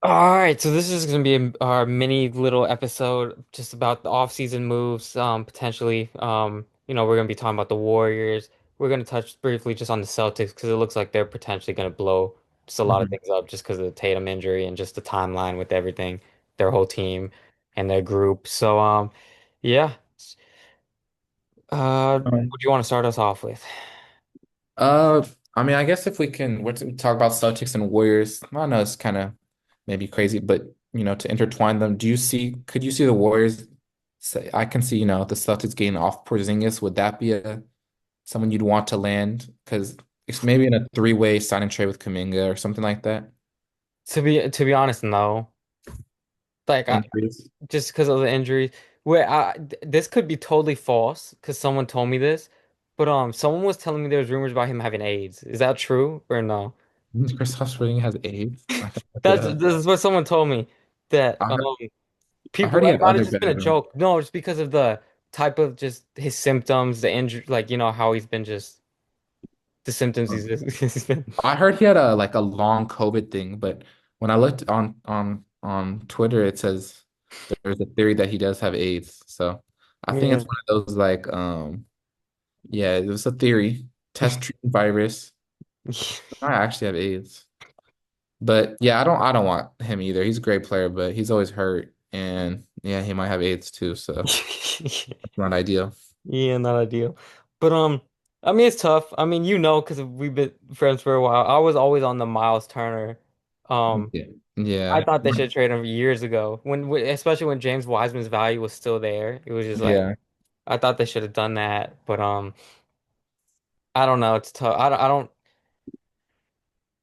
All right, so this is going to be our mini little episode just about the off-season moves, potentially. We're going to be talking about the Warriors. We're going to touch briefly just on the Celtics because it looks like they're potentially going to blow just a lot of Mhm. things up just because of the Tatum injury and just the timeline with everything, their whole team and their group. So, yeah. What Um, do you want to start us off with? uh, I mean, I guess if we can, we're to talk about Celtics and Warriors. I know it's kind of maybe crazy, but to intertwine them, could you see the Warriors say, I can see, the Celtics getting off Porzingis. Would that be someone you'd want to land? Because it's maybe in a three-way sign and trade with Kuminga or something like that. To be honest, no. Like Injuries. just because of the injury. This could be totally false because someone told me this, but someone was telling me there was rumors about him having AIDS. Is that true or no? Kristaps Porzingis has AIDS. I can look it That's up. this is what someone told me that I people heard he like had might other have just been a bad. joke. No, just because of the type of just his symptoms, the injury, like how he's been just the symptoms he's been. I heard he had a long COVID thing, but when I looked on Twitter, it says there's a theory that he does have AIDS. So I think Yeah. it's one of those yeah, it was a theory. Test treat virus. I actually have AIDS. But yeah, I don't want him either. He's a great player, but he's always hurt. And yeah, he might have AIDS too, so it's not ideal. Yeah, not ideal. But I mean it's tough. I mean, because we've been friends for a while. I was always on the Miles Turner. Um, Yeah. I Yeah. thought they should trade him years ago. Especially when James Wiseman's value was still there. It was just like Yeah. I thought they should have done that. But I don't know. It's tough.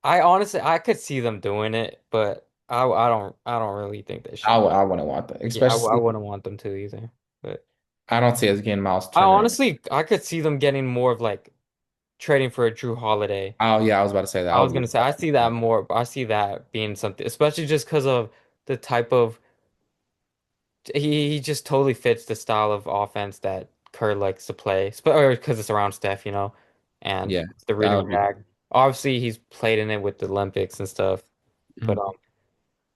I honestly I could see them doing it, but I don't really think they should. I wouldn't want that. Yeah, I Especially wouldn't want them to either. But I don't see us getting Miles I Turner. honestly I could see them getting more of like trading for a Drew Holiday. Oh yeah, I was about to say that. I I was would gonna say I see that more. I see that being something, especially just because of the type of he just totally fits the style of offense that Kerr likes to play, or because it's around Steph, and yeah, the that read and would be. react. Obviously, he's played in it with the Olympics and stuff, but Mhm.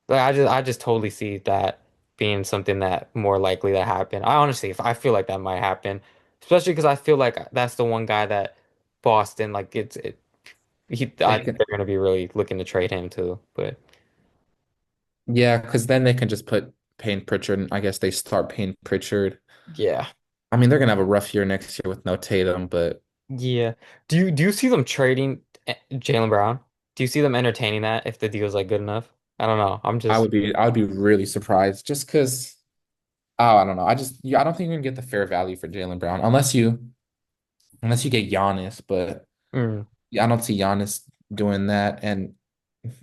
like, I just totally see that being something that more likely to happen. I honestly, if I feel like that might happen, especially because I feel like that's the one guy that Boston like They I think can, they're gonna be really looking to trade him too, but. yeah, because then they can just put Payne Pritchard. And I guess they start Payne Pritchard. Yeah. I mean, they're gonna have a rough year next year with no Tatum, but Yeah. Do you see them trading Jaylen Brown? Do you see them entertaining that if the deal's like good enough? I don't know. I'm just I would be really surprised just because. Oh, I don't know. I don't think you're gonna get the fair value for Jaylen Brown unless you get Giannis, but mm. yeah, I don't see Giannis doing that. And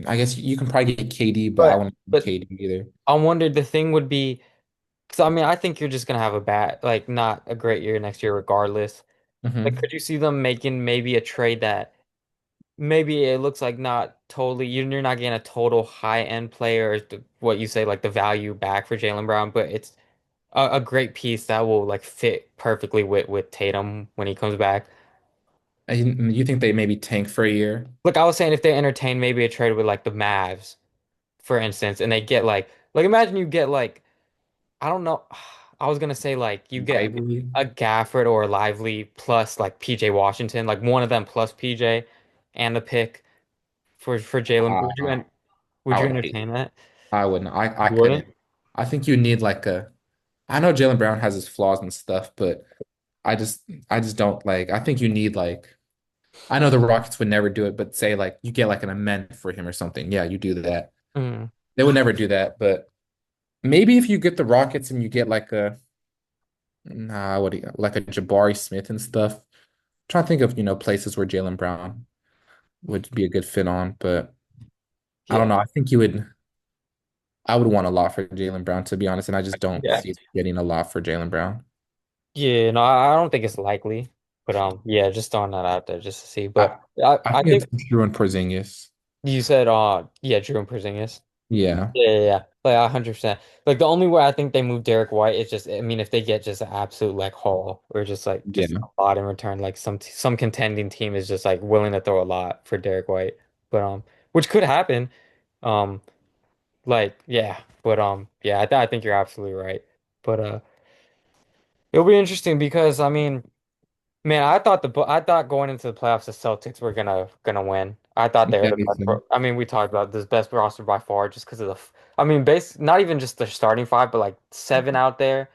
I guess you can probably get KD, but I But wouldn't get but KD either. I wondered the thing would be because I mean I think you're just gonna have a bad like not a great year next year regardless. Like Hmm. could you see them making maybe a trade that maybe it looks like not totally you're not getting a total high end player what you say like the value back for Jaylen Brown, but it's a great piece that will like fit perfectly with Tatum when he comes back. And you think they maybe tank for a year? Look, I was saying if they entertain maybe a trade with like the Mavs, for instance, and they get like imagine you get like I don't know, I was gonna say like you get Lively? a Gafford or a Lively plus like PJ Washington, like one of them plus PJ and the pick for Jalen. Uh, Would I you would hate entertain that? I wouldn't. I You wouldn't? couldn't. I think you need I know Jalen Brown has his flaws and stuff, but I just don't like I think you need I know the Rockets would never do it, but say you get like an amend for him or something. Yeah, you do that. Mm. They would never do that, but maybe if you get the Rockets and you get like a Jabari Smith and stuff. Trying to think of, places where Jalen Brown would be a good fit on, but I Yeah. don't know. I would want a lot for Jalen Brown, to be honest, and I just don't Yeah. see getting a lot for Jalen Brown. Yeah, no, I don't think it's likely. But yeah, just throwing that out there just to see. I But I, I I think think it's Drew and Porzingis. you said yeah, Drew and Porzingis. Yeah. Yeah, yeah, yeah. Like 100%. Like the only way I think they move Derek White is just I mean if they get just an absolute like haul or just like just Yeah. a lot in return, like some contending team is just like willing to throw a lot for Derek White. But which could happen. Um Like, yeah, but yeah, I think you're absolutely right. But it'll be interesting because I mean, man, I thought going into the playoffs the Celtics were gonna win. I thought they were Yeah, the me best. too. I mean, we talked about this best roster by far just because of I mean, base not even just the starting five, but like seven out there.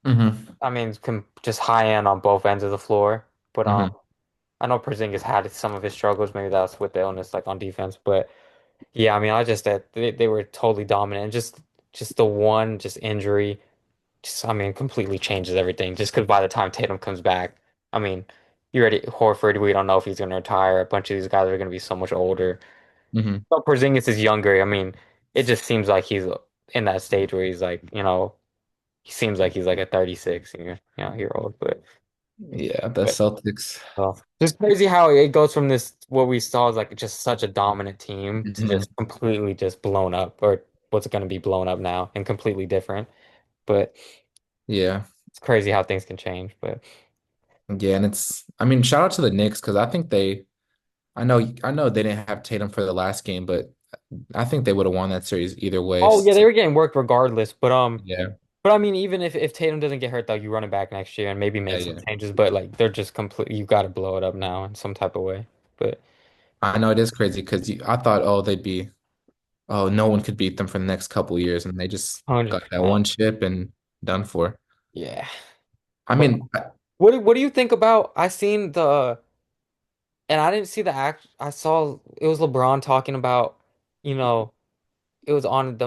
Hmm. I mean, just high end on both ends of the floor. But Hmm. I know Porzingis had some of his struggles. Maybe that's with the illness, like on defense. But yeah, I mean, I just that they were totally dominant. And just the one just injury, just I mean, completely changes everything. Just because by the time Tatum comes back, I mean, you already Horford. We don't know if he's going to retire. A bunch of these guys are going to be so much older. Hmm. But Porzingis is younger. I mean, it just seems like he's in that stage where he's like, he seems like he's like a 36 year old. Yeah, the But Celtics. just crazy how it goes from this what we saw as like just such a dominant team to Hmm. just completely just blown up, or what's going to be blown up now and completely different. But Yeah. it's crazy how things can change. But Yeah, and I mean, shout out to the Knicks because I think I know they didn't have Tatum for the last game, but I think they would have won that series either way. oh yeah, they So, were getting work regardless. yeah, But I mean, even if Tatum doesn't get hurt though, you run it back next year and maybe yeah, make some yeah. changes. But like they're just complete. You got to blow it up now in some type of way. But I know it is crazy because I thought, oh, no one could beat them for the next couple years, and they just got that 100%, one chip and done for. yeah. I But mean, what do you think about? I seen the and I didn't see the act. I saw it was LeBron talking about, you know, it was on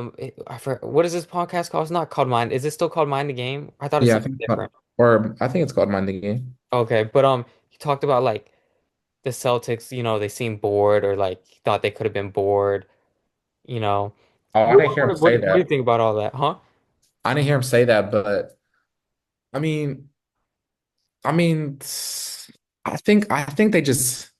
I forgot, what is this podcast called? It's not called Mind. Is it still called Mind the Game? I thought it's yeah, something different. I think it's called Mind the Game. Okay, but he talked about like the Celtics, they seem bored or like he thought they could have been bored, you know. Oh, I didn't hear him say What do you that. think about all that, huh? I didn't hear him say that, but I mean, I mean, I think they just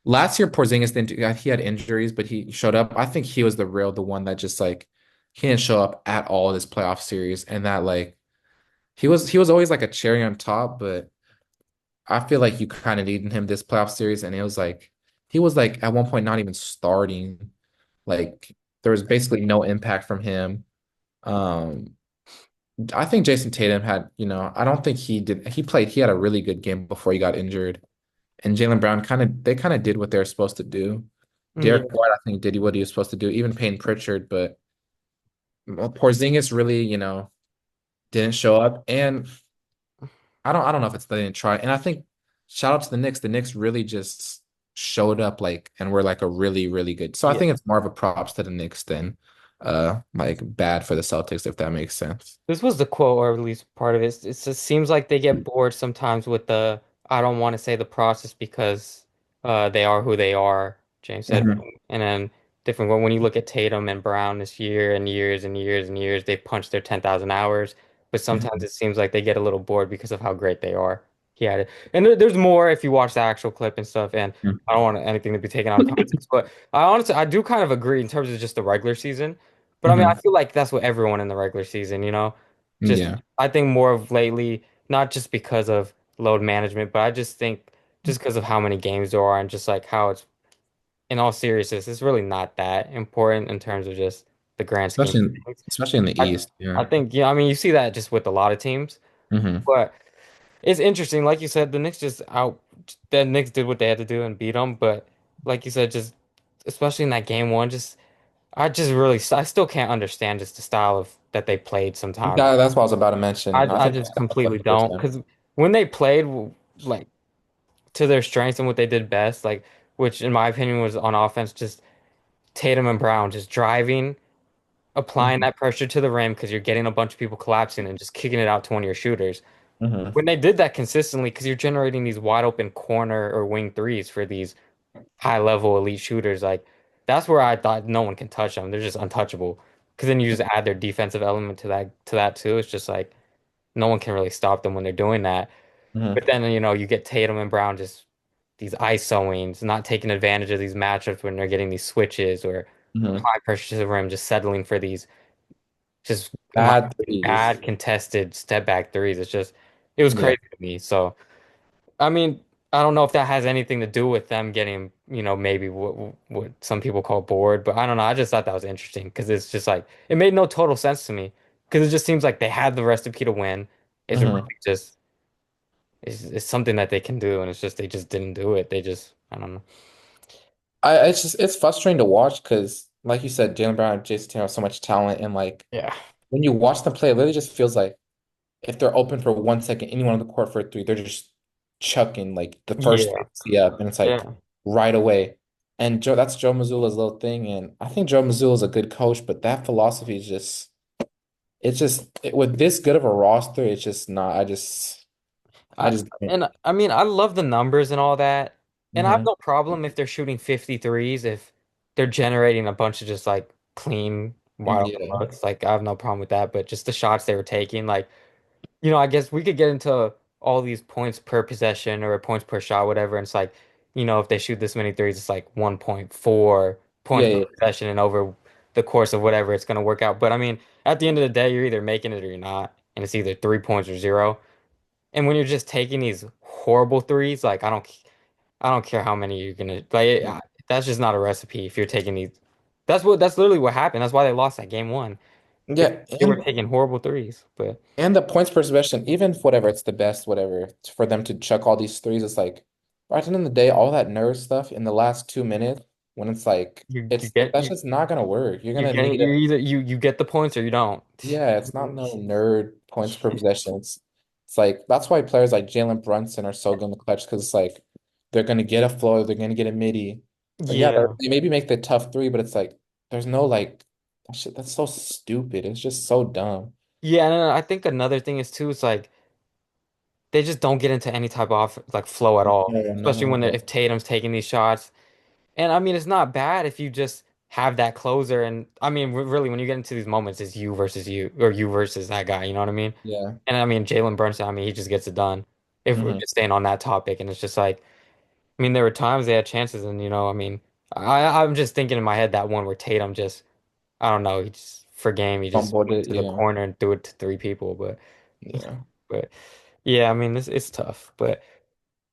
last year Porzingis didn't he had injuries, but he showed up. I think he was the one that just like he didn't show up at all this playoff series, and that like he was always like a cherry on top, but I feel like you kind of needed him this playoff series, and it was like he was like at one point not even starting. Like there was basically no impact from him. Um, I think Jason Tatum I don't think he had a really good game before he got injured. And Jaylen Brown they kind of did what they were supposed to do. Yeah. Derek White, I think, did what he was supposed to do, even Payne Pritchard, but Porzingis really, didn't show up. And I don't know if it's they didn't try. And I think shout out to the Knicks. The Knicks really just showed up and were like a really, really good. So I Yeah. think it's more of a props to the Knicks than like bad for the Celtics, if that makes sense. This was the quote, or at least part of it. It just seems like they get bored sometimes with I don't want to say the process because they are who they are, James said. Hmm. And then different when you look at Tatum and Brown this year and years and years and years, they punched their 10,000 hours. But sometimes Hmm. it seems like they get a little bored because of how great they are. He had it. And there's more if you watch the actual clip and stuff. And I don't want anything to be taken out of context. But I do kind of agree in terms of just the regular season. But I mean, I Hmm. feel like that's what everyone in the regular season, just Yeah. I think more of lately, not just because of load management, but I just think just because of how many games there are and just like how it's in all seriousness, it's really not that important in terms of just the grand scheme Especially of in, things. especially in the I East. Yeah. I think, I mean, you see that just with a lot of teams, Hmm. but it's interesting. Like you said, the Knicks did what they had to do and beat them, but like you said, just especially in that game one, I still can't understand just the style of that they played sometimes. That's what I was about to mention. I I think just that's what completely the first don't time. because when they played like to their strengths and what they did best, like which in my opinion was on offense, just Tatum and Brown just driving, applying Hmm. that pressure to the rim because you're getting a bunch of people collapsing and just kicking it out to one of your shooters. Hmm. When they did that consistently, because you're generating these wide open corner or wing threes for these high level elite shooters, like that's where I thought no one can touch them. They're just untouchable. Because then you just add their defensive element to that too. It's just like no one can really stop them when they're doing that. But Hmm. then, you get Tatum and Brown just these ISOings, not taking advantage of these matchups when they're getting these switches or Hmm. high pressure to the rim, just settling for these just in my Bad opinion, threes. bad contested step back threes. It was Yeah. crazy to me. So, I mean, I don't know if that has anything to do with them getting, maybe what some people call bored, but I don't know. I just thought that was interesting because it's just like it made no total sense to me because it just seems like they had the recipe to win. It's really Hmm. just it's something that they can do, and it's just they just didn't do it. They just I don't know. It's just it's frustrating to watch because, like you said, Jaylen Brown and Jason Tatum have so much talent, and like Yeah. when you watch them play, it literally just feels like if they're open for 1 second, anyone on the court for a three, they're just chucking like the first three Yeah. they see up, and it's like Yeah. right away. And that's Joe Mazzulla's little thing, and I think Joe Mazzulla's a good coach, but that philosophy is just with this good of a roster, it's just not. I I just don't. and I mean I love the numbers and all that. And I have Hmm. no problem if they're shooting 53s if they're generating a bunch of just like clean wide open Yeah, looks. Like I have no problem with that, but just the shots they were taking like I guess we could get into all these points per possession or points per shot whatever and it's like if they shoot this many threes it's like 1.4 yeah, points per yeah, possession and over the course of whatever it's going to work out. But I mean, at the end of the day you're either making it or you're not and it's either 3 points or zero. And when you're just taking these horrible threes, like I don't care how many you're gonna like. That's just not a recipe. If you're taking these, that's literally what happened. That's why they lost that game one. Because yeah, they were taking horrible threes. But and the points per possession, even if whatever, it's the best, whatever, for them to chuck all these threes, it's like, right at the end of the day, all that nerve stuff in the last 2 minutes, when it's like, you it's get that's just not gonna work. You're you're gonna getting need you a, either you get the points or you don't. yeah, it's not no nerd points per possession. It's like, that's why players like Jalen Brunson are so good in the clutch, because it's like, they're gonna get a floor, they're gonna get a midi. Like, yeah, Yeah. they maybe make the tough three, but it's like, there's no like, that shit, that's so stupid. It's just so dumb. Yeah, and I think another thing is too, it's like they just don't get into any type of like flow at all. No, no, Especially no, when no. if Tatum's taking these shots. And I mean, it's not bad if you just have that closer. And I mean, really, when you get into these moments, it's you versus you or you versus that guy. You know what I mean? Yeah. And I mean, Jalen Brunson, I mean, he just gets it done. If we're Hmm. just staying on that topic, and it's just like, I mean, there were times they had chances, and I mean, I'm just thinking in my head that one where Tatum just, I don't know, he just for game, he just Fumbled went it, to the yeah. corner and threw it to three people. Yeah. But yeah, I mean, it's tough. But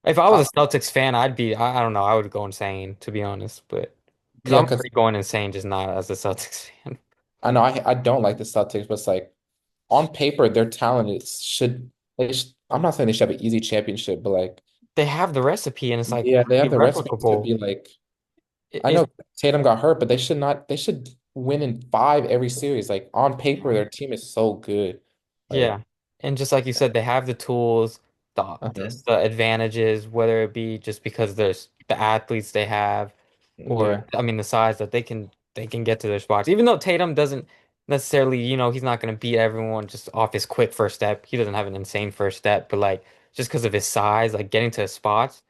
if I I, was a Celtics fan, I'd be, I don't know, I would go insane, to be honest. But because yeah, I'm because already going insane, just not as a Celtics fan. I know I don't like the Celtics, but it's like on paper, their talent is should they sh I'm not saying they should have an easy championship, but like They have the recipe, and it's like yeah, they have really the recipe to replicable. be like I It's know Tatum got hurt, but they should win in five every series. Like on paper, their team is so good. Like Yeah. And just like you said, they have the tools, uh-huh. the advantages, whether it be just because there's the athletes they have, or Yeah. I mean the size that they can get to their spots. Even though Tatum doesn't necessarily, he's not going to beat everyone just off his quick first step. He doesn't have an insane first step, but like just because of his size, like getting to his spots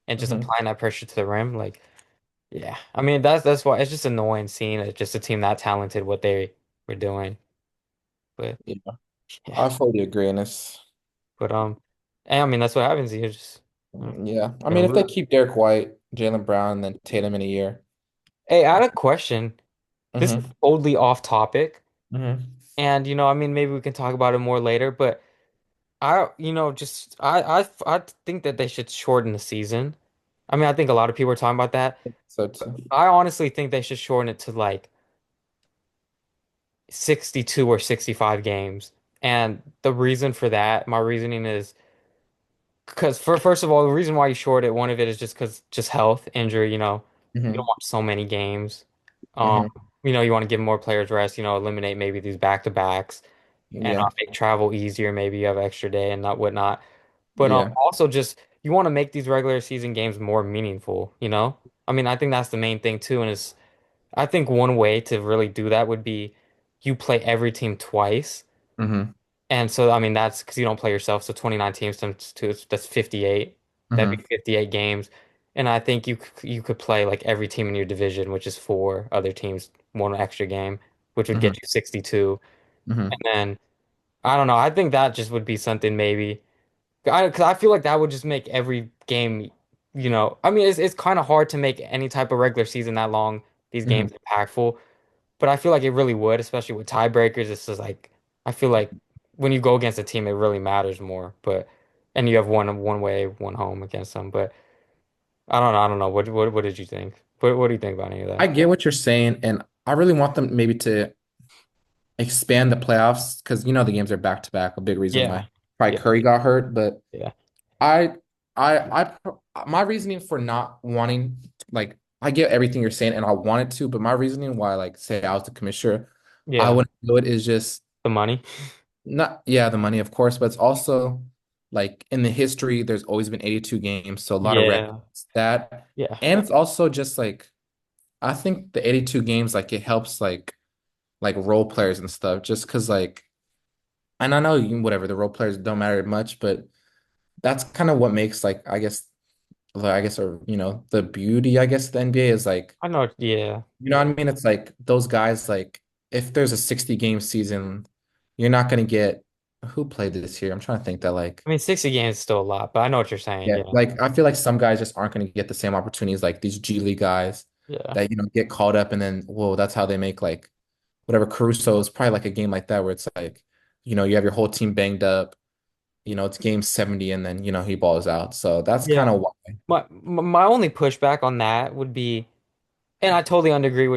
and just Hmm. applying that pressure to the rim, like yeah. I mean that's why it's just annoying seeing it, just a team that talented what they were doing. But Yeah. yeah. I fully agree, and it's But and I mean that's what happens. You're just yeah. I gonna mean, if they lose. keep Derek White, Jalen Brown, and then Tatum in a year. Hey, I had a question. This is Hmm. totally off topic, Hmm. and I mean maybe we can talk about it more later. But just I think that they should shorten the season. I mean, I think a lot of people are talking about that. So too. I honestly think they should shorten it to like 62 or 65 games. And the reason for that, my reasoning is because first of all, the reason why you short it, one of it is just because just health, injury, you don't Hmm. want so many games. Um, Hmm. you want to give more players rest, eliminate maybe these back-to-backs and Yeah. make travel easier. Maybe you have extra day and not whatnot. But Yeah. also just you want to make these regular season games more meaningful. I mean, I think that's the main thing too, and I think one way to really do that would be you play every team twice. Hmm. And so, I mean, that's because you don't play yourself. So 29 teams times two, that's 58. That'd be Hmm. 58 games. And I think you could play like every team in your division, which is four other teams, one extra game, which would get Hmm. you 62. And Hmm. then I don't know. I think that just would be something maybe. Because I feel like that would just make every game, I mean, it's kind of hard to make any type of regular season that long, these Hmm. games impactful. But I feel like it really would, especially with tiebreakers. It's just like I feel like when you go against a team, it really matters more. But and you have one way, one home against them. But I don't know. What did you think? What do you think about any of I that? get what you're saying, and I really want them maybe to expand the playoffs because the games are back to back. A big reason Yeah, why probably yeah, Curry got hurt, but yeah, I, my reasoning for not wanting, like, I get everything you're saying, and I wanted to, but my reasoning why, like, say I was the commissioner, I yeah. wouldn't do it is just The money. not, yeah, the money, of course, but it's also like in the history, there's always been 82 games, so a lot of Yeah, records that, yeah. and it's also just like I think the 82 games, like, it helps like role players and stuff, just because like, and I know whatever the role players don't matter much, but that's kind of what makes like I guess, or the beauty, I guess, of the NBA is like, I know. Yeah. you know what I mean? It's like those guys, like, if there's a 60 game season, you're not gonna get who played this year. I'm trying to think that like, I mean, 60 games is still a lot, but I know what you're saying. yeah, Yeah, like I feel like some guys just aren't gonna get the same opportunities like these G League guys yeah, that get called up and then whoa, that's how they make like whatever. Caruso is probably like a game like that where it's like, you have your whole team banged up, it's game 70 and then he balls out. So that's kind yeah. of why. My only pushback on that would be, and I totally agree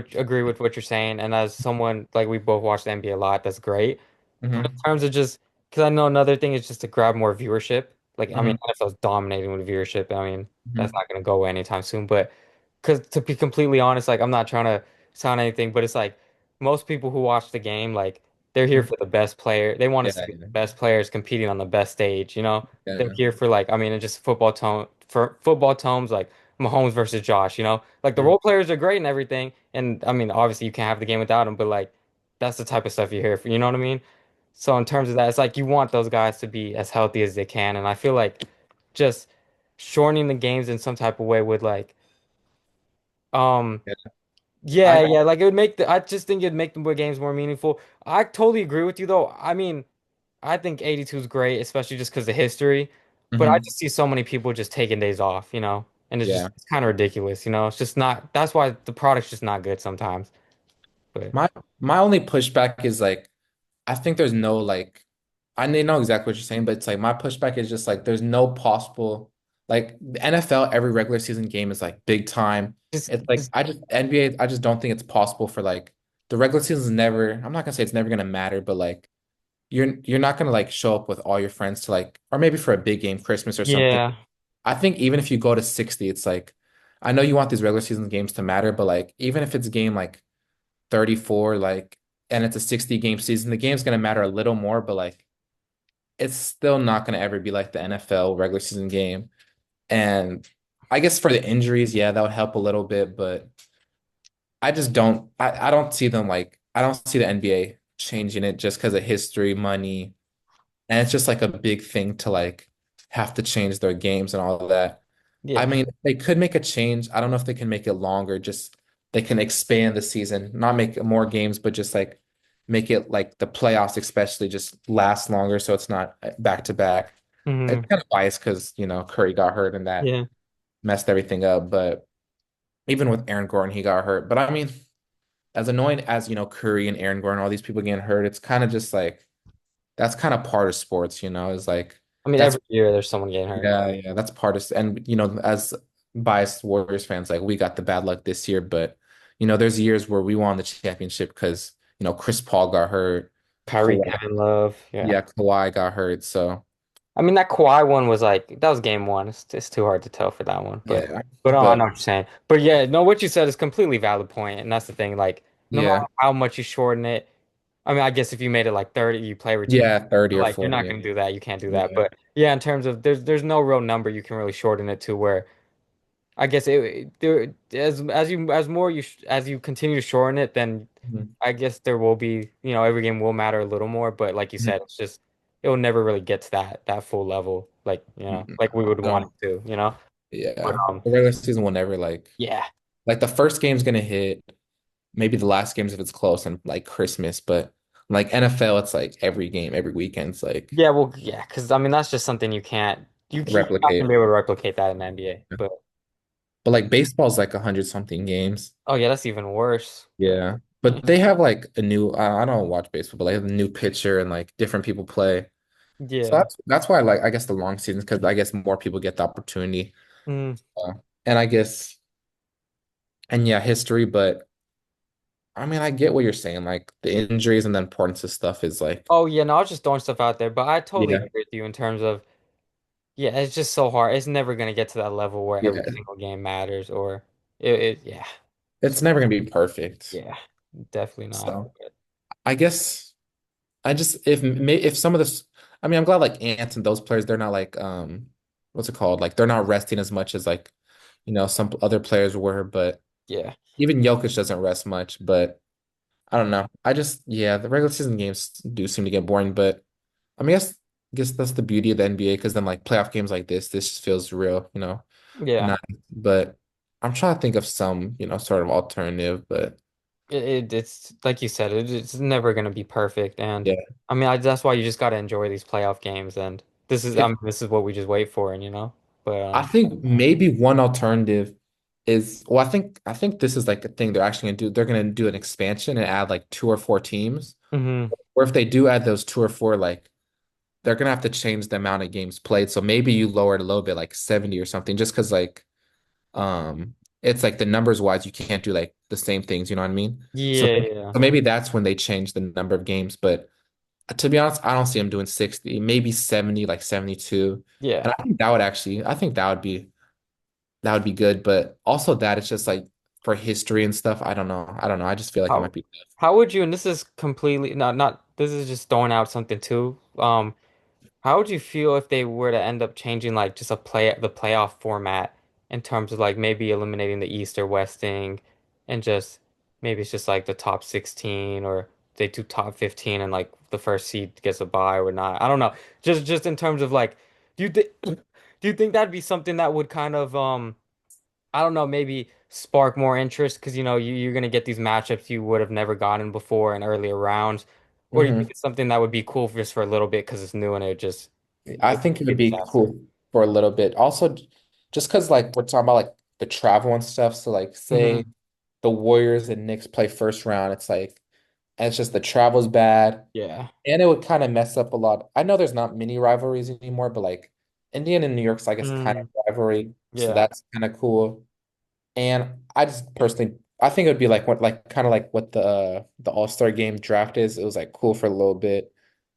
with what you're saying. And as someone like we both watch the NBA a lot, that's great. But in Hmm. terms of just, because I know another thing is just to grab more viewership. Like, I mean, Hmm. NFL's dominating with viewership. I mean, that's Hmm. not going to go away anytime soon. But because to be completely honest, like, I'm not trying to sound anything, but it's like most people who watch the game, like, they're here for the best player. They want to Yeah, see the yeah, best players competing on the best stage, you know? They're yeah, here for like, I mean, it's just for football tomes, like Mahomes versus Josh, you know? Like the yeah, role players are great and everything. And I mean, obviously you can't have the game without them, but like that's the type of stuff you're here for, you know what I mean? So in terms of that, it's like you want those guys to be as healthy as they can. And I feel like just shortening the games in some type of way would like um yeah. yeah, I yeah, like it would make the I just think it'd make the games more meaningful. I totally agree with you though. I mean, I think 82 is great, especially just because of history. But I hmm just see so many people just taking days off, you know, and yeah. it's kind of ridiculous, you know. It's just not. That's why the product's just not good sometimes. But My my only pushback is like I think there's no like I know exactly what you're saying, but it's like my pushback is just like there's no possible like the NFL every regular season game is like big time. It's like just I just NBA I just don't think it's possible for like the regular season is never I'm not gonna say it's never gonna matter, but like you're not gonna like show up with all your friends to like or maybe for a big game, Christmas or something. yeah, I think even if you go to 60, it's like I know you want these regular season games to matter, but like even if it's a game like 34, like and it's a 60 game season, the game's gonna matter a little more, but like it's still not gonna ever be like the NFL regular season game. And I guess for the injuries, yeah, that would help a little bit, but I don't see them like I don't see the NBA changing it just because of history, money, and it's just like a big thing to like have to change their games and all of that. I yeah, mean, they could make a change. I don't know if they can make it longer. Just they can expand the season, not make more games, but just like make it like the playoffs, especially just last longer, so it's not back to back. It's hmm kind of biased because Curry got hurt and that yeah. messed everything up. But even with Aaron Gordon, he got hurt. But I mean, as annoying as Curry and Aaron Gordon, all these people getting hurt, it's kind of just like that's kind of part of sports. Is like I mean, that's every year there's someone getting hurt. yeah, yeah, that's part of, and as biased Warriors fans, like we got the bad luck this year, but there's years where we won the championship because Chris Paul got hurt, Kyrie, Kawhi, Kevin Love, yeah. yeah, Kawhi got hurt, so I mean, that Kawhi one was like that was game one. It's too hard to tell for that one, yeah, but I but know what you're saying. But yeah, no, what you said is completely valid point, and that's the thing. Like, no matter yeah, how much you shorten it, I mean, I guess if you made it like 30, you play retain. yeah, 30 or Like, you're 40, not yeah, gonna do that. You can't do that. yeah. But yeah, in terms of there's no real number you can really shorten it to where I guess there as more as you continue to shorten it, then Mhm. I guess there will be, you know, every game will matter a little more, but like you Mhm. said, it's just it will never really get to that full level, like, you know, Mhm. like we would I want don't, it to, you know? But yeah, the regular season will never yeah. like the first game's gonna hit, maybe the last games if it's close and like Christmas, but like NFL, it's like every game, every weekend's like Yeah, well, yeah, because I mean that's just something you're not gonna replicate. be able to replicate that in the NBA. But But like baseball's like 100 something games. oh yeah, that's even worse. Yeah. Yeah. But they have like a new, I don't watch baseball, but they have a new pitcher and like different people play. So Yeah. that's why I like I guess the long seasons because I guess more people get the opportunity. Mm. Uh, and I guess and yeah, history, but I mean I get what you're saying. Like the injuries and the importance of stuff is like Oh yeah, no, I was just throwing stuff out there, but I totally yeah, agree with you in terms of yeah, it's just so hard. It's never gonna get to that level where every yeah. single game matters, or yeah, It's never gonna be perfect. yeah, definitely not. So I guess I just if some of this I mean I'm glad like Ant and those players they're not like what's it called? Like they're not resting as much as like some other players were, but Yeah, even Jokic doesn't rest much, but I don't know. I just yeah, the regular season games do seem to get boring, but I mean I guess that's the beauty of the NBA because then like playoff games like this just feels real. yeah. Not but I'm trying to think of some sort of alternative, but It's like you said, it's never gonna be perfect, and yeah. I mean, that's why you just gotta enjoy these playoff games, and I If mean, this is what we just wait for, and but I think maybe one alternative is well, I think this is like a thing they're actually gonna do. They're gonna do an expansion and add like two or four teams. hmm Or if they do add those two or four, like they're gonna have to change the amount of games played. So maybe you lower it a little bit, like 70 or something, just because like it's like the numbers wise, you can't do like the same things, you know what I mean? So, yeah, yeah, so maybe that's when they change the number of games. But to be honest, I don't see them doing 60, maybe 70, like 72. yeah. And I think that would be good. But also that it's just like for history and stuff. I don't know. I don't know. I just feel like it might How be. how would you? And this is completely not. This is just throwing out something too. How would you feel if they were to end up changing like just the playoff format in terms of like maybe eliminating the East or Westing and just maybe it's just like the top 16 or they do top 15 and like the first seed gets a bye or not. I don't know. Just in terms of like do you think do you think that'd be something that would kind of I don't know, maybe spark more interest because you're gonna get these matchups you would have never gotten before in earlier rounds, or do you think Mhm. it's something that would be cool just for a little bit because it's new and I it think it be would a be disaster? cool for a little bit. Also, just because like we're talking about like the travel and stuff. So like hmm say the Warriors and Knicks play first round, and it's just the travel's bad. Yeah. And it would kind of mess up a lot. I know there's not many rivalries anymore, but like Indiana and New York's, I guess, kind of Mm, rivalry. So yeah. that's kind of cool. And I just personally, I think it would be like what, like kind of like what the All-Star game draft is. It was like cool for a little bit,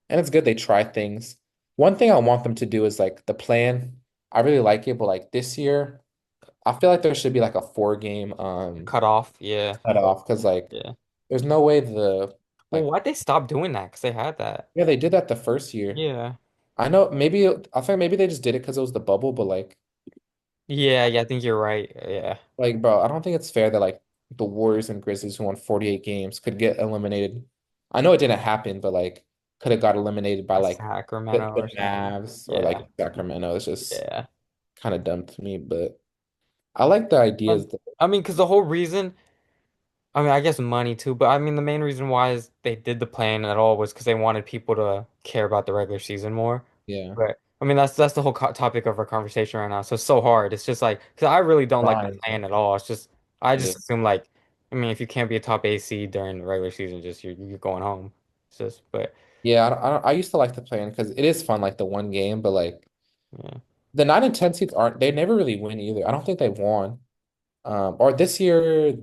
and it's good they try things. One thing I want them to do is like the plan. I really like it, but like this year, I feel like there should be like a four-game Cut off. Yeah. cutoff because like Yeah. there's no way the Well, like why'd they stop doing that? Because they had that. yeah they did that the first year. Yeah. I know maybe I think maybe they just did it because it was the bubble, but Yeah, yeah, I think you're right. Yeah. bro, I don't think it's fair that like the Warriors and Grizzlies who won 48 games could get eliminated. I know it didn't happen, but like could have got eliminated by A like the, Sacramento the or something. Mavs or Yeah. like Sacramento. It's just Yeah. kind of dumb to me, but I like the ideas And though. I mean, because the whole reason I mean, I guess money too, but I mean, the main reason why is they did the plan at all was because they wanted people to care about the regular season more. Yeah. But I mean, that's the whole co topic of our conversation right now. So it's so hard. It's just like because I really don't like the Fine. plan at all. It's just I Yeah. just assume like I mean, if you can't be a top AC during the regular season, just you're going home. It's just but Yeah, I used to like the plan because it is fun, like the one game, but like yeah, the 9 and 10 seeds aren't they never really win either. I don't think they've won. Or this year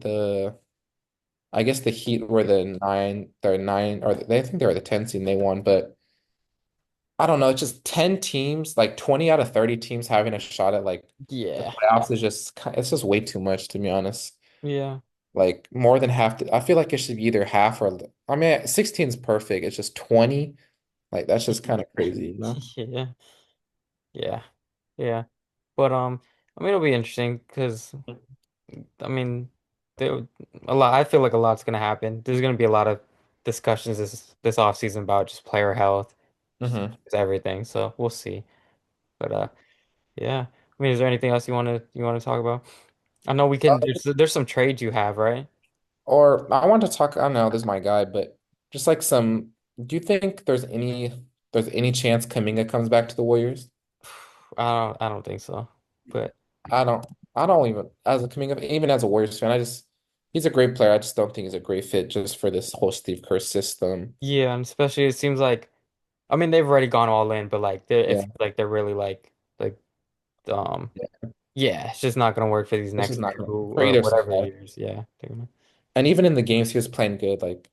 I guess the Heat were they're nine, or I think they were the 10 seed and they won, but I don't know. It's just 10 teams, like 20 out of 30 teams having a shot at like the yeah, playoffs is it's just way too much to be honest. yeah, Like more than half, I feel like it should be either half or, I mean, 16 is perfect. It's just 20. Like that's just kind of crazy? yeah, yeah, yeah. But I mean, it'll be interesting because. I mean, there a lot. I feel like a lot's gonna happen. There's gonna be a lot of discussions this offseason about just player health, Hmm. just everything. So we'll see. But yeah. I mean, is there anything else you want to talk about? I know we can. There's some trades you have, right? Or I want to talk, I don't know, this is my guy, but just like do you think there's any chance Kaminga comes back to the Warriors? I don't think so. But I don't I don't even as a coming of even as a Warriors fan, he's a great player. I just don't think he's a great fit just for this whole Steve Kerr system. yeah, and especially it seems like. I mean, they've already gone all in, but like they're Yeah. if like they're really like um Yeah. yeah, it's just not gonna work for these It's just next not two gonna for or either whatever side. years. Yeah. And even in the games he was playing good, like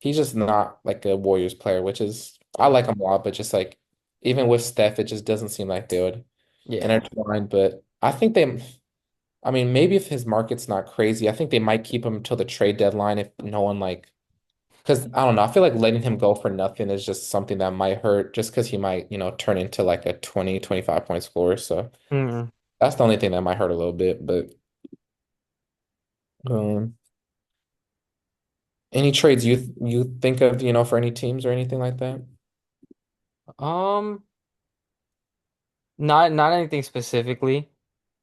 he's just not like a Warriors player, which is I Yeah. like him a lot, but just like even with Steph, it just doesn't seem like they would Yeah. intertwine. But I think they I mean, maybe if his market's not crazy, I think they might keep him until the trade deadline if no one like because I don't know, I feel like letting him go for nothing is just something that might hurt just because he might, turn into like a 20, 25 point scorer. So Mm. that's the only thing that might hurt a little bit. But um any trades you think of, for any teams or anything like that? Um, not anything specifically.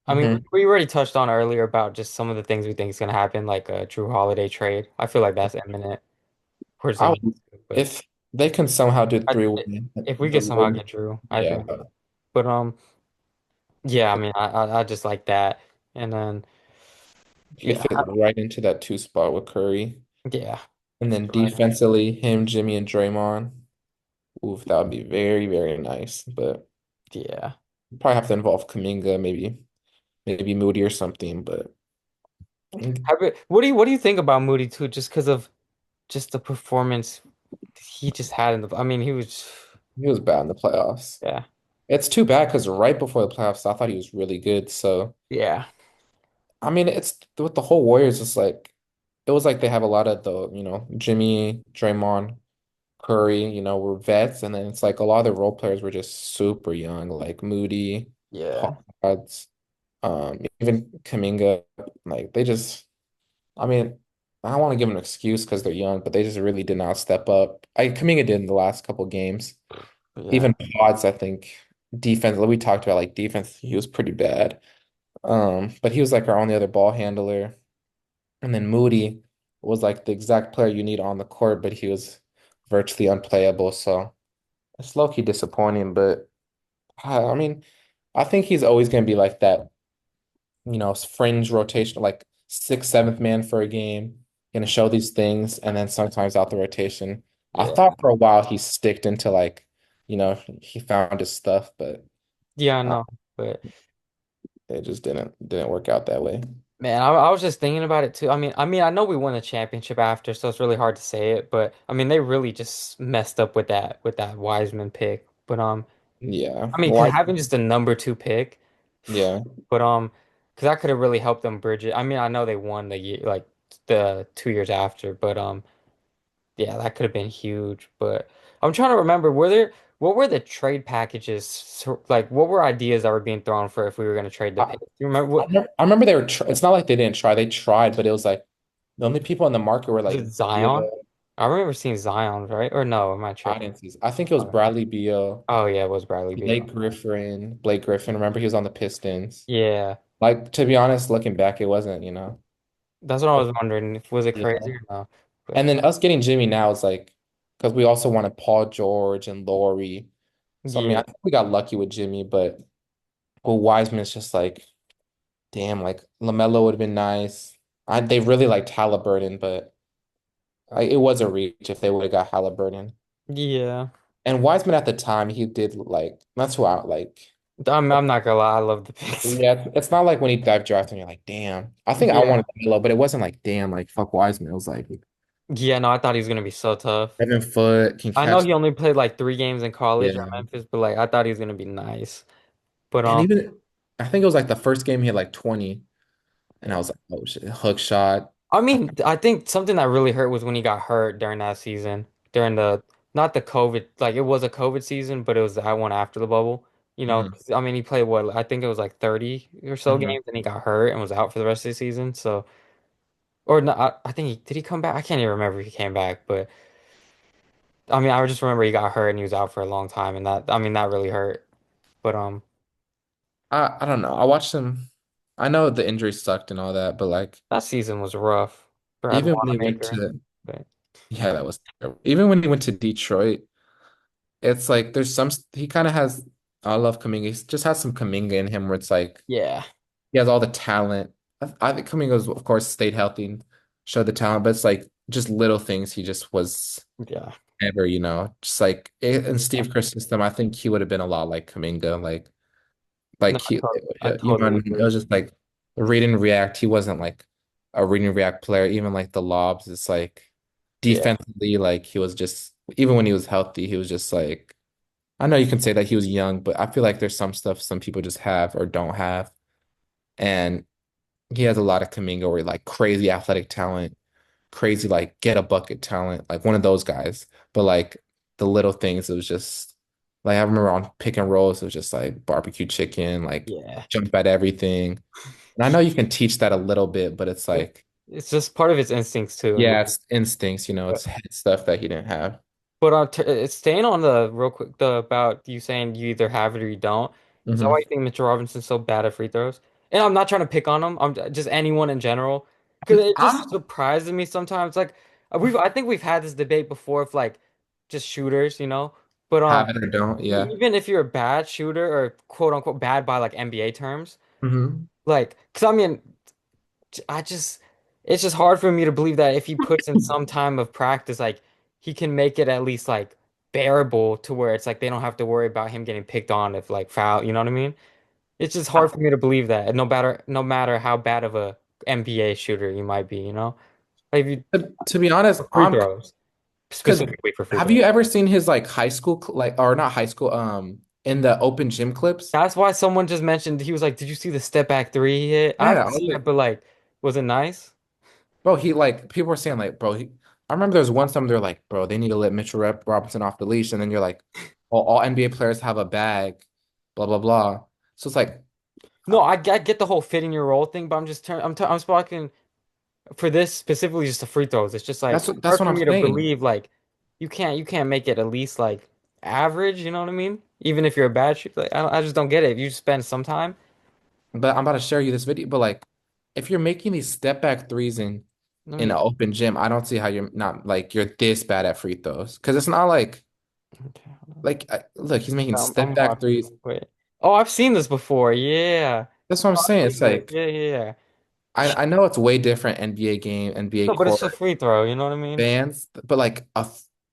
I mean, Hmm. we already touched on earlier about just some of the things we think is gonna happen, like a Drew Holiday trade. I feel like that's imminent. Of course, it I needs would, to, but if they can somehow do I, 3-1, if we the could somehow Warriors, get Drew, I yeah, think. But yeah, I mean, I just like that, and then he yeah, could fit right into that two spot with Curry. yeah, And then defensively, him, Jimmy, and Draymond. Oof, that would be very, very nice. But yeah. probably have to involve Kaminga, maybe Moody or something. But What do you think about Moody too? Just because of just the performance he just had in the. I mean, he was he was bad in the playoffs. yeah, It's too bad because right before the playoffs, I thought he was really good. So yeah, I mean, it's with the whole Warriors. It's like it was like they have a lot of the Jimmy, Draymond, Curry, were vets, and then it's like a lot of the role players were just super young, like Moody, yeah, Pods, even Kaminga. Like they just, I mean, I don't want to give them an excuse because they're young, but they just really did not step up. Kaminga did in the last couple games. yeah, Even Pods, I think defense. We talked about like defense. He was pretty bad. But he was like our only other ball handler. And then Moody was like the exact player you need on the court, but he was virtually unplayable. So it's low-key disappointing, but I mean, I think he's always going to be like that, fringe rotation, like sixth, seventh man for a game, going to show these things, and then sometimes out the rotation. I yeah, thought for a while he sticked into like, he found his stuff, but yeah. I uh, know, but it just didn't work out that way. man, I was just thinking about it too. I know we won the championship after, so it's really hard to say it. But I mean, they really just messed up with that Wiseman pick. But Yeah. I mean, Why? having just a number two pick, Yeah. but because that could have really helped them bridge it. I mean, I know they won the year like the 2 years after, but yeah, that could have been huge. But I'm trying to remember, what were the trade packages like? What were ideas that were being thrown for if we were going to trade the I, pick? Do you remember I remember they were. It's not like they didn't try. They tried, but it was like the only people on the market were was like it Zion? Beal. I remember seeing Zion, right? Or no, am I I tripping? didn't see. I think it was Okay. Bradley Beal, Oh yeah, it was Bradley Beal. Blake Griffin. Remember he was on the Pistons. Yeah, Like to be honest, looking back, it wasn't. that's what I was wondering. Was it Yeah. crazy or no? And But then us getting Jimmy now is like because we also wanted Paul George and Laurie. So I mean, yeah, I think we got lucky with Jimmy, but Wiseman's just like, damn, like LaMelo would have been nice. They really liked Halliburton, but it was a reach if they would have got Halliburton. yeah. And Wiseman at the time, he did like that's who I like. I'm not gonna lie, I love the picks. Yeah, it's not like when he dive drafted and you're like, damn. I think I Yeah, wanted Melo, but it wasn't like, damn, like fuck Wiseman. It was like yeah. No, I thought he was gonna be so tough. 7 foot, can I know catch. he only played like 3 games in college at Yeah. Memphis, but like I thought he was gonna be nice. But And even I think it was like the first game he had like 20. And I was like, oh shit, hook shot. I mean, I think something that really hurt was when he got hurt during that season, during the not the COVID, like it was a COVID season, but it was that one after the bubble. Hmm. 'Cause, I mean, he played what I think it was like 30 or so Hmm. games, and he got hurt and was out for the rest of the season. So, or no, I think did he come back? I can't even remember if he came back, but I mean, I just remember he got hurt and he was out for a long time, and that I mean that really hurt. But I don't know. I watched him. I know the injury sucked and all that, but like that season was rough. Brad even when he went Wanamaker, to but yeah, that was terrible. Even when he went to Detroit. It's like there's some he kind of has I love Kaminga. He just has some Kaminga in him where it's like yeah, he has all the talent. I think Kaminga's of course stayed healthy and showed the talent, but it's like just little things he just was yeah. ever, just like in Steve Kerr's system, I think he would have been a lot like Kaminga, No, he, I totally it agree. was just like read and react. He wasn't like a read and react player. Even like the lobs, it's like Yeah, defensively, like he was just even when he was healthy, he was just like I know you can say that he was young, but I feel like there's some stuff some people just have or don't have, and he has a lot of Kaminga where like crazy athletic talent, crazy like get a bucket talent, like one of those guys. But like the little things, it was just like I remember on pick and rolls, it was just like barbecue chicken, like yeah. jump at everything. And I know you can teach that a little bit, but it's It, like, it's just part of his instincts too. And yeah, it's instincts, it's but head stuff that he didn't have. staying on the real quick the about you saying you either have it or you don't. Is that why you Hmm think Mitchell Robinson's so bad at free throws? And I'm not trying to pick on him. I'm just anyone in general because it just I'm surprises me sometimes. Like I think we've had this debate before of like just shooters, you know. But have it or don't, yeah. even if you're a bad shooter or quote unquote bad by like NBA terms, hmm like because I mean I just it's just hard for me to believe that if he puts in some time of practice, like he can make it at least like bearable to where it's like they don't have to worry about him getting picked on if like foul, you know what I mean? It's just hard for me to believe that, no matter how bad of a NBA shooter you might be, you know? Like if you to be honest, for free throws, because specifically for free have throws. you ever seen his like high school, like, or not high school, in the open gym clips? That's why someone just mentioned he was like, "Did you see the step back three he hit?" I Yeah, haven't I was seen it, like, but like, was it nice? bro, he like people were saying like, bro, I remember there was one time they're like, bro, they need to let Mitchell Robinson off the leash, and then you're like, all NBA players have a bag, blah blah blah. So it's like, No, I get the whole fitting your role thing, but I'm talking for this specifically just the free throws. It's just like that's hard what for I'm me to saying. believe like you can't make it at least like average. You know what I mean? Even if you're a bad shooter, like, I just don't get it. If you spend some time, But I'm about to share you this video. But like, if you're making these step back threes let in me. an open gym, I don't see how you're not like you're this bad at free throws. Because it's not Okay, hold on. look, he's making I'm step back watching. threes. Wait. Oh, I've seen this before. Yeah. That's what I'm No, I've saying. It's seen this. like Yeah, yeah, yeah. I know it's way different NBA game, NBA No, but it's a court free throw. You know what I mean? fans, but like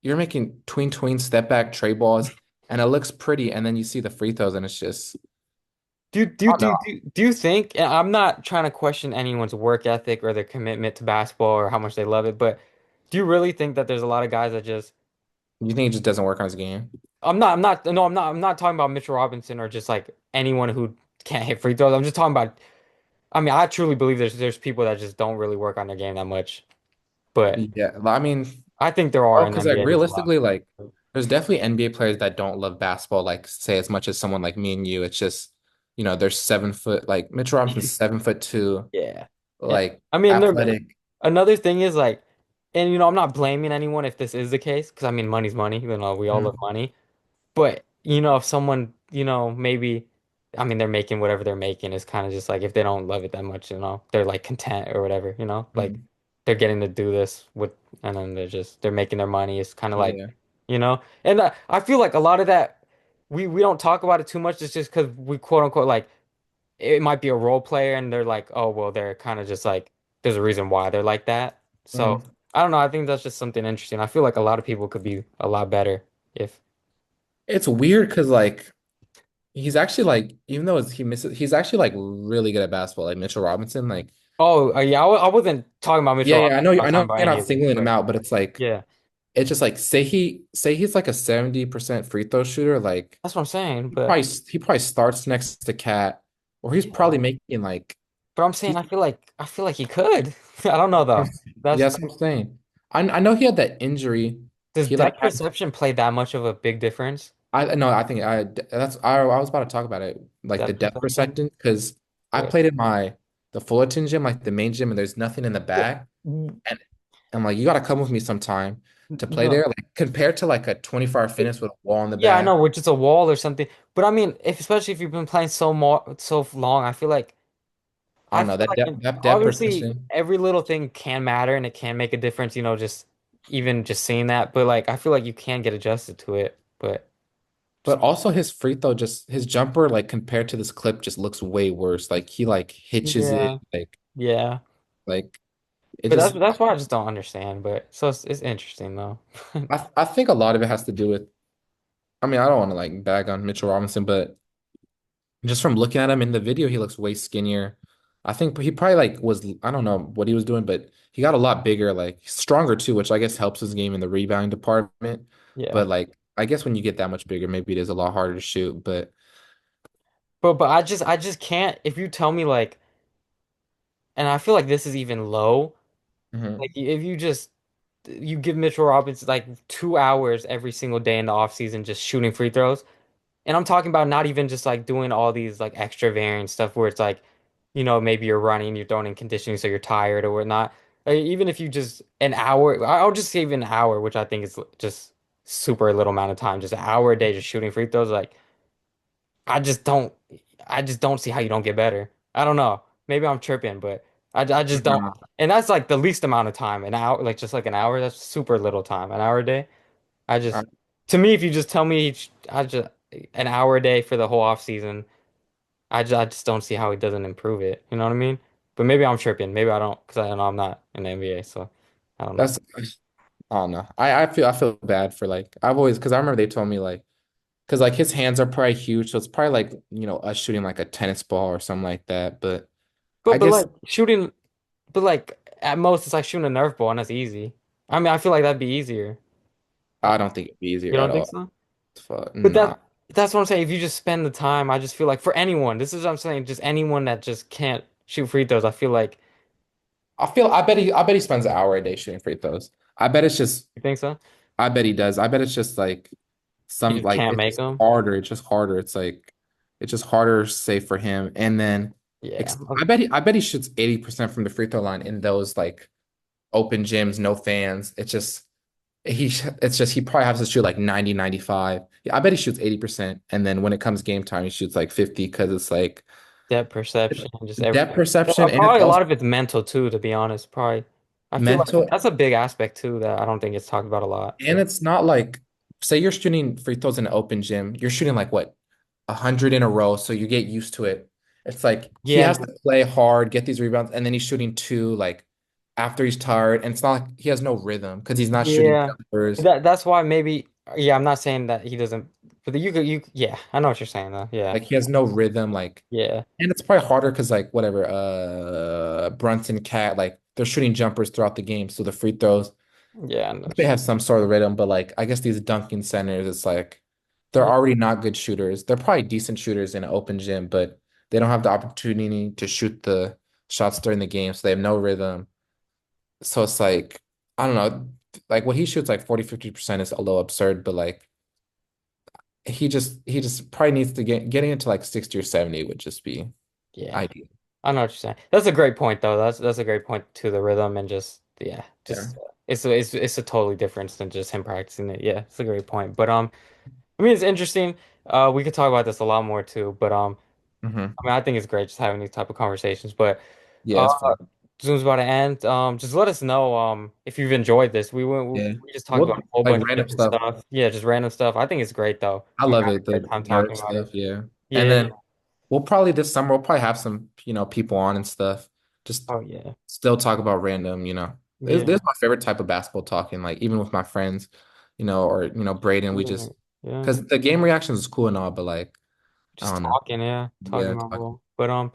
you're making tween step back tray balls, and it looks pretty, and then you see the free throws, and it's just I don't know. Do you think, and I'm not trying to question anyone's work ethic or their commitment to basketball or how much they love it, but do you really think that there's a lot of guys that just You think it just doesn't work on his game? I'm not talking about Mitchell Robinson or just like anyone who can't hit free throws. I'm just talking about, I mean, I truly believe there's people that just don't really work on their game that much, but Yeah, I mean, I think there are oh, in the because like NBA. There's a lot. realistically, like there's definitely NBA players that don't love basketball, like say as much as someone like me and you. It's just, they're 7 foot, like Mitchell Robinson's 7'2", Yeah. And like I mean, athletic. another thing is like, and I'm not blaming anyone if this is the case, because I mean, money's money, even though we all love Mhm. money. But if someone, maybe, I mean, they're making whatever they're making is kind of just like if they don't love it that much, they're like content or whatever, like Mhm. they're getting to do this with, and then they're making their money. It's kind of like, Yeah. and I feel like a lot of that we don't talk about it too much. It's just because we quote unquote like it might be a role player and they're like, oh, well, they're kind of just like, there's a reason why they're like that. So Mhm. I don't know. I think that's just something interesting. I feel like a lot of people could be a lot better if. It's weird because like he's actually like even though he misses, he's actually like really good at basketball. Like Mitchell Robinson, like Oh, yeah, I wasn't talking about Mitchell yeah, yeah. Robinson. I I was talking know about you're any not of these, singling him but out, but yeah, it's just like say he's like a 70% free throw shooter. Like that's what I'm saying. But he probably starts next to Cat, or he's yeah, probably making like but I'm saying he. I feel like he could. I don't know though. Yeah, That's that's what I'm saying. I know he had that injury. Does He like depth had perception play that much of a big difference? I no I think I was about to talk about it like the Depth depth perception. perception because I But played in the Fullerton gym like the main gym and there's nothing in the yeah, back and I'm like you got to come with me sometime to play no. there like compared to like a 24-hour fitness with a wall in the Yeah, I back. know, which is a wall or something. But I mean, especially if you've been playing so long, I I don't know feel that like depth obviously perception. every little thing can matter and it can make a difference, just even just seeing that. But like I feel like you can get adjusted to it. But But also his free throw just his jumper like compared to this clip just looks way worse. Like he like hitches it yeah, yeah. like It But just that's why I just don't understand. But so it's interesting though. I think a lot of it has to do with I mean, I don't want to like bag on Mitchell Robinson, but just from looking at him in the video, he looks way skinnier. I think he probably like was I don't know what he was doing, but he got a lot bigger, like stronger too, which I guess helps his game in the rebounding department. Yeah. But like I guess when you get that much bigger, maybe it is a lot harder to shoot. But But I just can't if you tell me like and I feel like this is even low. Like mhm. if you just you give Mitchell Robinson like 2 hours every single day in the offseason just shooting free throws. And I'm talking about not even just like doing all these like extra variant stuff where it's like, maybe you're running, you're throwing in conditioning, so you're tired or whatnot. Like, even if you just an hour, I'll just say even an hour, which I think is just super little amount of time, just an hour a day just shooting free throws. Like, I just don't, I just don't see how you don't get better. I don't know. Maybe I'm tripping, but I just don't. No. And that's like the least amount of time, an hour, like just like an hour. That's super little time, an hour a day. I I, just, to me, if you just tell me I just an hour a day for the whole off season, I just don't see how he doesn't improve it. You know what I mean? But maybe I'm tripping. Maybe I don't, because I know I'm not in the NBA, so I don't know. that's I don't know. I feel bad for like I've always because I remember they told me like because like his hands are probably huge, so it's probably like us shooting like a tennis ball or something like that. But But I but guess like shooting, but like at most it's like shooting a Nerf ball, and that's easy. I mean, I feel like that'd be easier. I don't think it'd be easier You at don't think all. so? Fuck, But nah. that's what I'm saying. If you just spend the time, I just feel like for anyone, this is what I'm saying. Just anyone that just can't shoot free throws, I feel like I bet he spends an hour a day shooting free throws. I bet it's just you think so. I bet he does. I bet it's just like He some just like can't it's make just them. harder. It's just harder. It's like it's just harder, say for him. And then Yeah. I bet he shoots 80% from the free throw line in those like open gyms, no fans. It's just he probably has to shoot like 90, 95. Yeah, I bet he shoots 80%. And then when it comes game time, he shoots like 50 because it's like Depth perception, just depth everything. perception and it's Probably a also lot of it's mental too, to be honest. Probably, I feel like mental. that's a big aspect too that I don't think it's talked about a lot. And it's not like, say you're shooting free throws in an open gym, you're shooting like what, 100 in a row, so you get used to it. It's like he Yeah, has to play hard, get these rebounds, and then he's shooting two like after he's tired. And it's not like he has no rhythm because he's not shooting yeah. jumpers. That's why maybe. Yeah, I'm not saying that he doesn't, but yeah, I know what you're saying though. Yeah, Like he has no rhythm. Like, yeah, and it's probably harder because like whatever, Brunson, Cat, like they're shooting jumpers throughout the game, so the free throws yeah. I know what they you have some sort of rhythm, but like I guess these dunking centers, it's like they're mean. already not good shooters. They're probably decent shooters in an open gym, but they don't have the opportunity to shoot the shots during the game, so they have no rhythm. So it's like I don't know, like what he shoots like 40, 50% is a little absurd, but like he just probably needs to getting into like 60 or 70 would just be Yeah, ideal. I know what you're saying. That's a great point though. That's a great point to the rhythm and just yeah, Yeah. just it's a totally difference than just him practicing it. Yeah, it's a great point. But I mean, it's interesting. We could talk about this a lot more too, but Hmm. I mean, I think it's great just having these type of conversations. But Yeah, uh, it's fun. Zoom's about to end. Just let us know if you've enjoyed this. Yeah. We just talked about a What whole like bunch of random different stuff. stuff. Yeah, just random stuff. I think it's great though. I I'm love having it, a great the time nerd talking about it. stuff, yeah. And Yeah. then we'll probably this summer we'll probably have some, people on and stuff. Just Oh yeah. still talk about random, This Yeah. is my favorite type of basketball talking, like even with my friends, or Braden, we Yeah. just Yeah. because the game reactions is cool and all, but like I Just don't know. talking. Yeah, talking Yeah, about talk. ball. But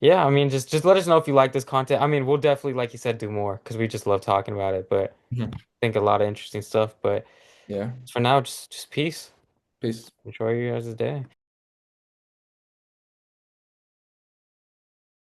yeah. I mean, just let us know if you like this content. I mean, we'll definitely, like you said, do more because we just love talking about it. But Mhm. think a lot of interesting stuff. But Yeah. for now, just peace. Peace. Enjoy your guys' day.